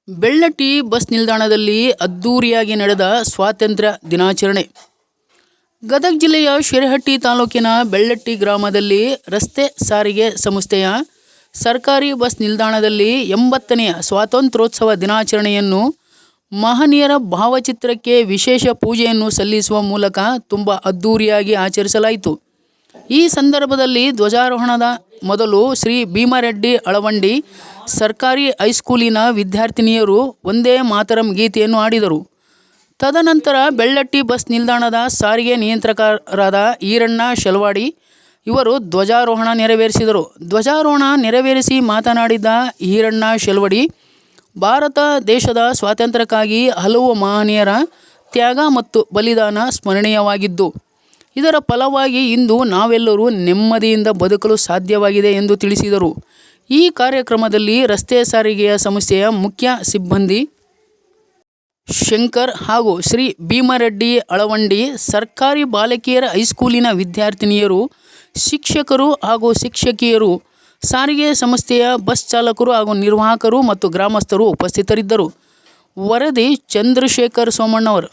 Bellatti bus ನಿಲ್ದಾಣದಲ್ಲಿ ಅದ್ದೂರಿಯಾಗಿ ನಡೆದ ಸ್ವಾತಂತ್ರ್ಯ ದಿನಾಚರಣೆ. ಗದಗ ಜಿಲ್ಲೆಯ ಶಿರಹಟ್ಟಿ ತಾಲೂಕಿನ ಬೆಳ್ಳಟ್ಟಿ ಗ್ರಾಮದಲ್ಲಿ ರಸ್ತೆ ಸಾರಿಗೆ ಸಂಸ್ಥೆಯ ಸರ್ಕಾರಿ ಬಸ್ ನಿಲ್ದಾಣದಲ್ಲಿ 80ನೇ ಸ್ವಾತಂತ್ರ್ಯೋತ್ಸವ ದಿನಾಚರಣೆಯನ್ನು ಮಹನೀಯರ ಭಾವಚಿತ್ರಕ್ಕೆ ವಿಶೇಷ ಪೂಜೆಯನ್ನು ಸಲ್ಲಿಸುವ ಮೂಲಕ ತುಂಬ ಅದ್ದೂರಿಯಾಗಿ ಆಚರಿಸಲಾಯಿತು. ಈ ಸಂದರ್ಭದಲ್ಲಿ ಧ್ವಜಾರೋಹಣದ ಮೊದಲು ಶ್ರೀ ಭೀಮರೆಡ್ಡಿ ಅಳವಂಡಿ ಸರ್ಕಾರಿ ಹೈಸ್ಕೂಲಿನ ವಿದ್ಯಾರ್ಥಿನಿಯರು ವಂದೇ ಮಾತರಂ ಗೀತೆಯನ್ನು ಹಾಡಿದರು. ತದನಂತರ ಬೆಳ್ಳಟ್ಟಿ ಬಸ್ ನಿಲ್ದಾಣದ ಸಾರಿಗೆ ನಿಯಂತ್ರಕರಾದ ಈರಣ್ಣ ಶೆಲ್ವಾಡಿ ಇವರು ಧ್ವಜಾರೋಹಣ ನೆರವೇರಿಸಿದರು. ಧ್ವಜಾರೋಹಣ ನೆರವೇರಿಸಿ ಮಾತನಾಡಿದ ಈರಣ್ಣ ಶೆಲ್ವಾಡಿ, ಭಾರತ ದೇಶದ ಸ್ವಾತಂತ್ರ್ಯಕ್ಕಾಗಿ ಹಲವು ಮಹನೀಯರ ತ್ಯಾಗ ಮತ್ತು ಬಲಿದಾನ ಸ್ಮರಣೀಯವಾಗಿದ್ದು, ಇದರ ಫಲವಾಗಿ ಇಂದು ನಾವೆಲ್ಲರೂ ನೆಮ್ಮದಿಯಿಂದ ಬದುಕಲು ಸಾಧ್ಯವಾಗಿದೆ ಎಂದು ತಿಳಿಸಿದರು. ಈ ಕಾರ್ಯಕ್ರಮದಲ್ಲಿ ರಸ್ತೆ ಸಾರಿಗೆಯ ಸಂಸ್ಥೆಯ ಮುಖ್ಯ ಸಿಬ್ಬಂದಿ ಶಂಕರ್ ಹಾಗೂ ಶ್ರೀ ಭೀಮರೆಡ್ಡಿ ಅಳವಂಡಿ ಸರ್ಕಾರಿ ಬಾಲಕಿಯರ ಹೈಸ್ಕೂಲಿನ ವಿದ್ಯಾರ್ಥಿನಿಯರು, ಶಿಕ್ಷಕರು ಹಾಗೂ ಶಿಕ್ಷಕಿಯರು, ಸಾರಿಗೆ ಸಂಸ್ಥೆಯ ಬಸ್ ಚಾಲಕರು ಹಾಗೂ ನಿರ್ವಾಹಕರು ಮತ್ತು ಗ್ರಾಮಸ್ಥರು ಉಪಸ್ಥಿತರಿದ್ದರು. ವರದಿ ಚಂದ್ರಶೇಖರ್ ಸೋಮಣ್ಣವರು.